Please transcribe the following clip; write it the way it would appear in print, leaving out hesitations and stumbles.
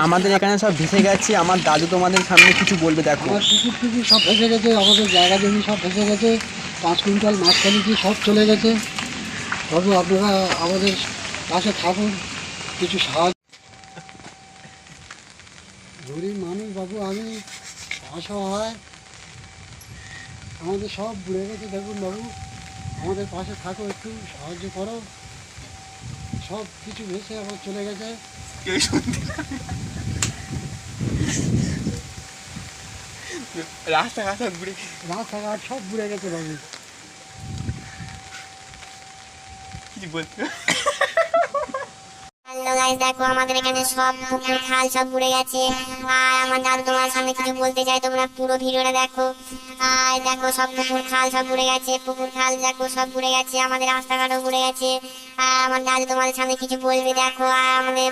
আমাদের এখানে সব ভেসে গেছে। আমার দাদু তোমাদের সামনে কিছু বলবে, দেখো। আমার পুকুর টুকুর সব ভেসে গেছে, আমাদের জায়গা জমি সব ভেসে গেছে, 5 কুইন্টাল মাঝখানে কি সব চলে গেছে। বাবু আপনারা আমাদের পাশে থাকুন, কিছু সাহায্য। গরিব মানুষ বাবু, আমি অসহায়, আমাদের সব বুড়ে গেছে। দেখুন বাবু, আমাদের পাশে থাকো, একটু সাহায্য করো। সব কিছু ভেসে আমার চলে গেছে। রাস্তাঘাট ঘুরে রাস্তাঘাট সব বুড়ে গেছে বাবু। কিছু বলতে। হ্যালো গাইস, দেখো আমাদের এখানে সব পুকুর খাল সব বুড়ে গেছে। আর আমার দাদু তোমার সামনে কিছু বলতে চাই, তোমরা পুরো ভিডিওটা দেখো। আর দেখো সব পুকুর খাল সব বুড়ে গেছে, পুকুর খাল দেখো সব বুড়ে গেছে, আমাদের রাস্তাঘাটও বুড়ে গেছে। আর আমার দাদু তোমাদের সামনে কিছু বলবে, দেখো। আর আমাদের